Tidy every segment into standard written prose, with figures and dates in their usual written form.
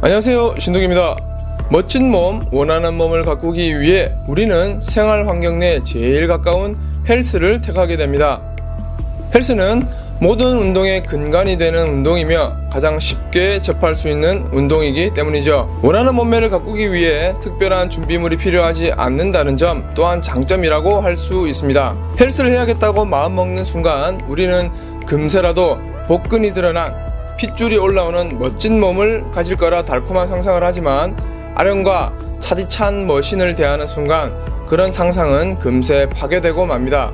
안녕하세요, 신동입니다. 멋진 몸, 원하는 몸을 가꾸기 위해 우리는 생활 환경 내 제일 가까운 헬스를 택하게 됩니다. 헬스는 모든 운동의 근간이 되는 운동이며 가장 쉽게 접할 수 있는 운동이기 때문이죠. 원하는 몸매를 가꾸기 위해 특별한 준비물이 필요하지 않는다는 점 또한 장점이라고 할 수 있습니다. 헬스를 해야겠다고 마음먹는 순간 우리는 금세라도 복근이 드러난 핏줄이 올라오는 멋진 몸을 가질 거라 달콤한 상상을 하지만 아령과 차디찬 머신을 대하는 순간 그런 상상은 금세 파괴되고 맙니다.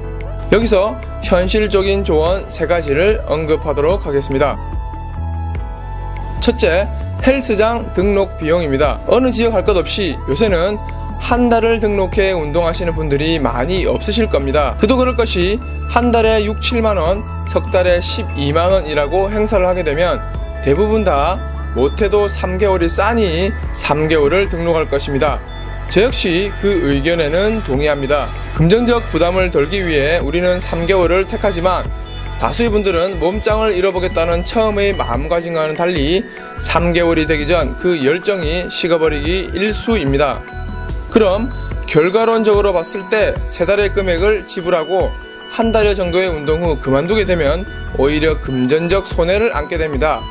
여기서 현실적인 조언 3가지를 언급하도록 하겠습니다. 첫째, 헬스장 등록 비용입니다. 어느 지역 할 것 없이 요새는 한 달을 등록해 운동하시는 분들이 많이 없으실 겁니다. 그도 그럴 것이 한 달에 6, 7만원, 석 달에 12만원이라고 행사를 하게 되면 대부분 다 못해도 3개월이 싸니 3개월을 등록할 것입니다. 저 역시 그 의견에는 동의합니다. 금전적 부담을 덜기 위해 우리는 3개월을 택하지만 다수의 분들은 몸짱을 잃어보겠다는 처음의 마음가짐과는 달리 3개월이 되기 전 그 열정이 식어버리기 일쑤입니다. 그럼 결과론적으로 봤을 때 3달의 금액을 지불하고 한 달여 정도의 운동 후 그만두게 되면 오히려 금전적 손해를 안게 됩니다.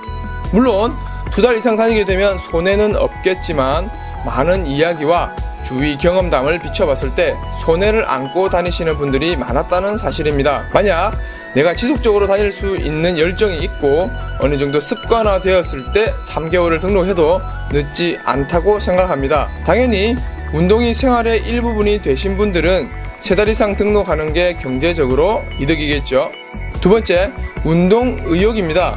물론 2달 이상 다니게 되면 손해는 없겠지만 많은 이야기와 주위 경험담을 비춰봤을 때 손해를 안고 다니시는 분들이 많았다는 사실입니다. 만약 내가 지속적으로 다닐 수 있는 열정이 있고 어느 정도 습관화 되었을 때 3개월을 등록해도 늦지 않다고 생각합니다. 당연히 운동이 생활의 일부분이 되신 분들은 3달 이상 등록하는 게 경제적으로 이득이겠죠. 두 번째, 운동 의욕입니다.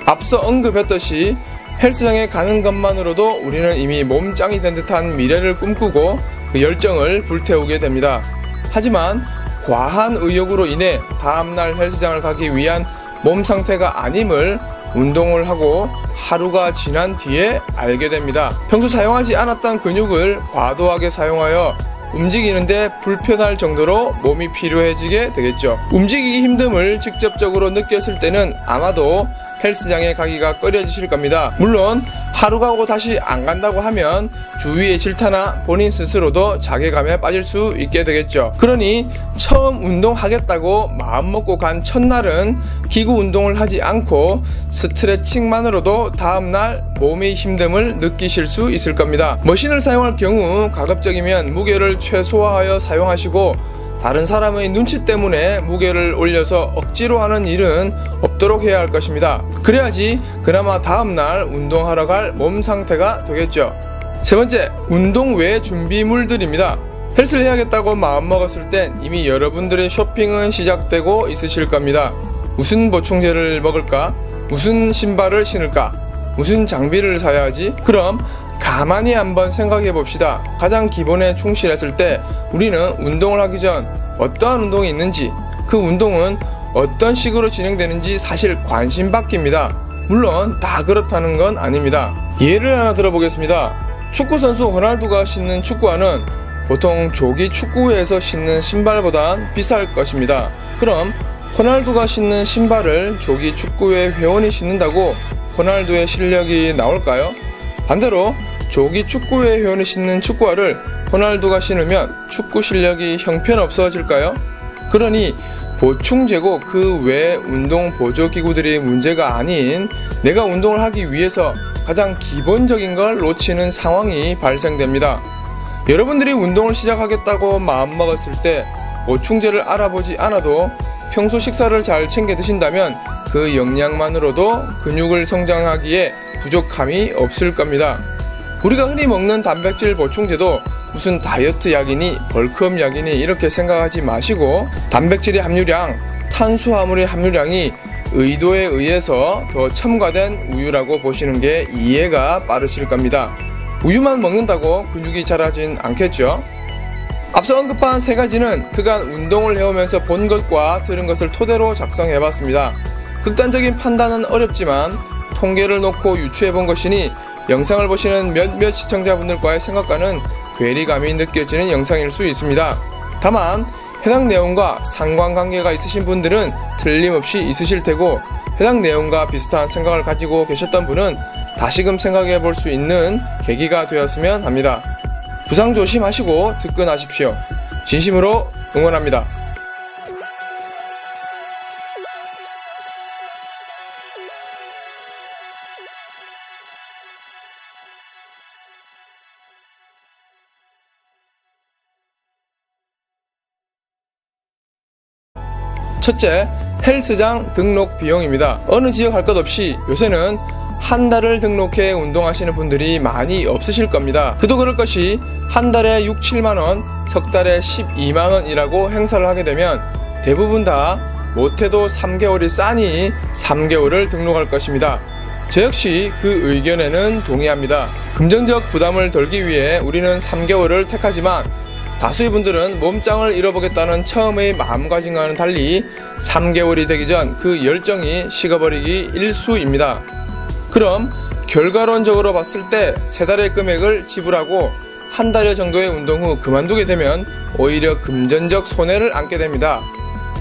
앞서 언급했듯이 헬스장에 가는 것만으로도 우리는 이미 몸짱이 된 듯한 미래를 꿈꾸고 그 열정을 불태우게 됩니다. 하지만 과한 의욕으로 인해 다음날 헬스장을 가기 위한 몸 상태가 아님을 운동을 하고 하루가 지난 뒤에 알게 됩니다. 평소 사용하지 않았던 근육을 과도하게 사용하여 움직이는데 불편할 정도로 몸이 피로해지게 되겠죠. 움직이기 힘듦을 직접적으로 느꼈을 때는 아마도 헬스장에 가기가 꺼려지실 겁니다. 물론 하루 가고 다시 안 간다고 하면 주위의 질타나 본인 스스로도 자괴감에 빠질 수 있게 되겠죠. 그러니 처음 운동하겠다고 마음먹고 간 첫날은 기구 운동을 하지 않고 스트레칭만으로도 다음날 몸의 힘듦을 느끼실 수 있을 겁니다. 머신을 사용할 경우 가급적이면 무게를 최소화하여 사용하시고 다른 사람의 눈치 때문에 무게를 올려서 억지로 하는 일은 없도록 해야 할 것입니다. 그래야지 그나마 다음날 운동하러 갈 몸 상태가 되겠죠. 세 번째, 운동 외 준비물들입니다. 헬스를 해야겠다고 마음먹었을 땐 이미 여러분들의 쇼핑은 시작되고 있으실 겁니다. 무슨 보충제를 먹을까? 무슨 신발을 신을까? 무슨 장비를 사야 하지? 그럼 가만히 한번 생각해 봅시다. 가장 기본에 충실했을 때 우리는 운동을 하기 전 어떠한 운동이 있는지, 그 운동은 어떤 식으로 진행되는지 사실 관심 밖입니다. 물론 다 그렇다는 건 아닙니다. 예를 하나 들어보겠습니다. 축구선수 호날두가 신는 축구화는 보통 조기 축구회에서 신는 신발보단 비쌀 것입니다. 그럼 호날두가 신는 신발을 조기 축구회 회원이 신는다고 호날두의 실력이 나올까요? 반대로 조기 축구회 회원이 신는 축구화를 호날두가 신으면 축구 실력이 형편없어질까요? 그러니 보충제고 그 외 운동 보조기구들이 문제가 아닌 내가 운동을 하기 위해서 가장 기본적인 걸 놓치는 상황이 발생됩니다. 여러분들이 운동을 시작하겠다고 마음먹었을 때 보충제를 알아보지 않아도 평소 식사를 잘 챙겨 드신다면 그 영양만으로도 근육을 성장하기에 부족함이 없을 겁니다. 우리가 흔히 먹는 단백질 보충제도 무슨 다이어트 약이니 벌크업 약이니 이렇게 생각하지 마시고 단백질의 함유량, 탄수화물의 함유량이 의도에 의해서 더 첨가된 우유라고 보시는 게 이해가 빠르실 겁니다. 우유만 먹는다고 근육이 자라진 않겠죠? 앞서 언급한 3가지는 그간 운동을 해오면서 본 것과 들은 것을 토대로 작성해봤습니다. 극단적인 판단은 어렵지만 통계를 놓고 유추해본 것이니 영상을 보시는 몇몇 시청자분들과의 생각과는 괴리감이 느껴지는 영상일 수 있습니다. 다만 해당 내용과 상관관계가 있으신 분들은 틀림없이 있으실 테고 해당 내용과 비슷한 생각을 가지고 계셨던 분은 다시금 생각해 볼 수 있는 계기가 되었으면 합니다. 부상 조심하시고 득근하십시오. 진심으로 응원합니다. 첫째, 헬스장 등록 비용입니다. 어느 지역 할 것 없이 요새는 한 달을 등록해 운동하시는 분들이 많이 없으실 겁니다. 그도 그럴 것이 한 달에 6, 7만원, 석 달에 12만원이라고 행사를 하게 되면 대부분 다 못해도 3개월이 싸니 3개월을 등록할 것입니다. 저 역시 그 의견에는 동의합니다. 금전적 부담을 덜기 위해 우리는 3개월을 택하지만 다수의 분들은 몸짱을 잃어보겠다는 처음의 마음가짐과는 달리 3개월이 되기 전 그 열정이 식어버리기 일쑤입니다. 그럼 결과론적으로 봤을 때 3달의 금액을 지불하고 한 달여 정도의 운동 후 그만두게 되면 오히려 금전적 손해를 안게 됩니다.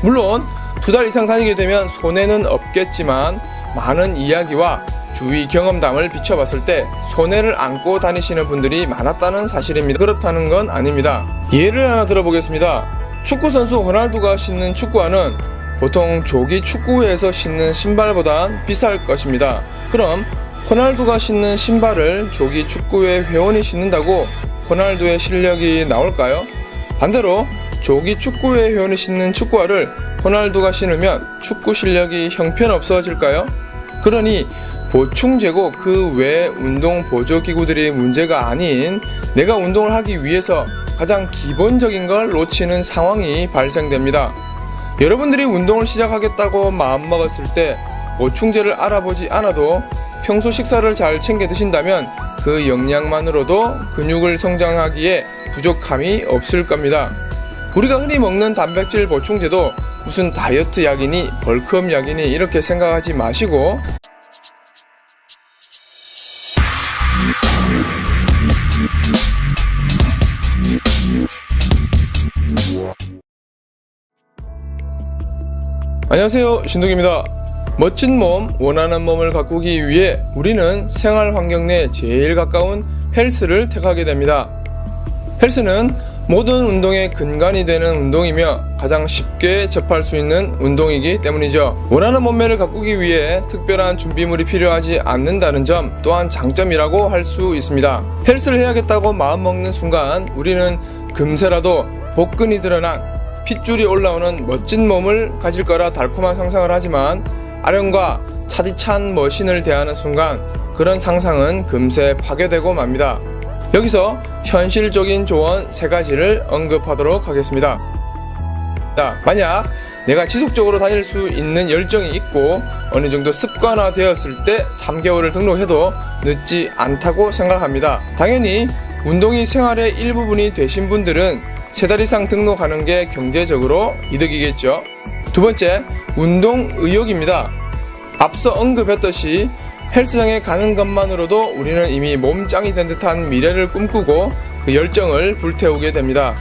물론 2달 이상 다니게 되면 손해는 없겠지만 많은 이야기와 주위 경험담을 비춰봤을 때 손해를 안고 다니시는 분들이 많았다는 사실입니다. 그렇다는 건 아닙니다. 예를 하나 들어보겠습니다. 축구선수 호날두가 신는 축구화는 보통 조기 축구회에서 신는 신발보단 비쌀 것입니다. 그럼 호날두가 신는 신발을 조기 축구회 회원이 신는다고 호날두의 실력이 나올까요? 반대로 조기 축구회 회원이 신는 축구화를 호날두가 신으면 축구 실력이 형편없어질까요? 그러니 보충제고 그 외 운동 보조기구들이 문제가 아닌 내가 운동을 하기 위해서 가장 기본적인 걸 놓치는 상황이 발생됩니다. 여러분들이 운동을 시작하겠다고 마음먹었을 때 보충제를 알아보지 않아도 평소 식사를 잘 챙겨 드신다면 그 영양만으로도 근육을 성장하기에 부족함이 없을 겁니다. 우리가 흔히 먹는 단백질 보충제도 무슨 다이어트 약이니 벌크업 약이니 이렇게 생각하지 마시고 안녕하세요, 신동입니다. 멋진 몸, 원하는 몸을 가꾸기 위해 우리는 생활 환경 내 제일 가까운 헬스를 택하게 됩니다. 헬스는 모든 운동의 근간이 되는 운동이며 가장 쉽게 접할 수 있는 운동이기 때문이죠. 원하는 몸매를 가꾸기 위해 특별한 준비물이 필요하지 않는다는 점 또한 장점이라고 할 수 있습니다. 헬스를 해야겠다고 마음먹는 순간 우리는 금세라도 복근이 드러난 핏줄이 올라오는 멋진 몸을 가질 거라 달콤한 상상을 하지만 아령과 차디찬 머신을 대하는 순간 그런 상상은 금세 파괴되고 맙니다. 여기서 현실적인 조언 3가지를 언급하도록 하겠습니다. 만약 내가 지속적으로 다닐 수 있는 열정이 있고 어느 정도 습관화 되었을 때 3개월을 등록해도 늦지 않다고 생각합니다. 당연히 운동이 생활의 일부분이 되신 분들은 3달 이상 등록하는 게 경제적으로 이득이겠죠. 두 번째, 운동 의욕입니다. 앞서 언급했듯이 헬스장에 가는 것만으로도 우리는 이미 몸짱이 된 듯한 미래를 꿈꾸고 그 열정을 불태우게 됩니다.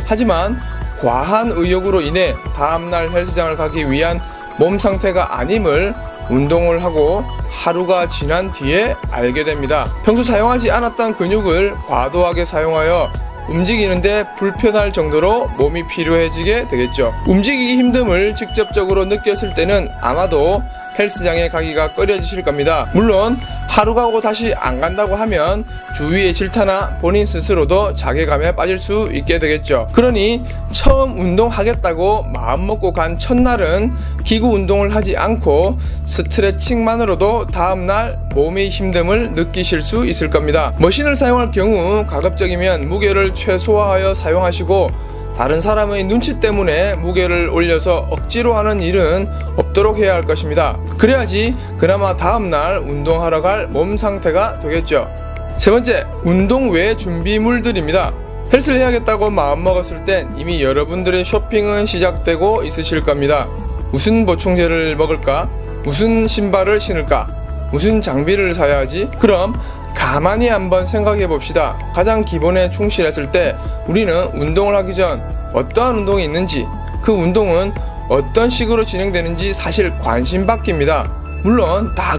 하지만 과한 의욕으로 인해 다음날 헬스장을 가기 위한 몸 상태가 아님을 운동을 하고 하루가 지난 뒤에 알게 됩니다. 평소 사용하지 않았던 근육을 과도하게 사용하여 움직이는데 불편할 정도로 몸이 피로해지게 되겠죠. 움직이기 힘듦을 직접적으로 느꼈을 때는 아마도 헬스장에 가기가 꺼려지실 겁니다. 물론 하루 가고 다시 안 간다고 하면 주위의 질타나 본인 스스로도 자괴감에 빠질 수 있게 되겠죠. 그러니 처음 운동하겠다고 마음먹고 간 첫날은 기구 운동을 하지 않고 스트레칭만으로도 다음날 몸의 힘듦을 느끼실 수 있을 겁니다. 머신을 사용할 경우 가급적이면 무게를 최소화하여 사용하시고 다른 사람의 눈치 때문에 무게를 올려서 억지로 하는 일은 없도록 해야 할 것입니다. 그래야지 그나마 다음날 운동하러 갈 몸 상태가 되겠죠. 세 번째, 운동 외 준비물들입니다. 헬스를 해야겠다고 마음먹었을 땐 이미 여러분들의 쇼핑은 시작되고 있으실 겁니다. 무슨 보충제를 먹을까? 무슨 신발을 신을까? 무슨 장비를 사야 하지? 그럼 가만히 한번 생각해 봅시다. 가장 기본에 충실했을 때 우리는 운동을 하기 전 어떠한 운동이 있는지, 그 운동은 어떤 식으로 진행되는지 사실 관심 밖입니다. 물론 다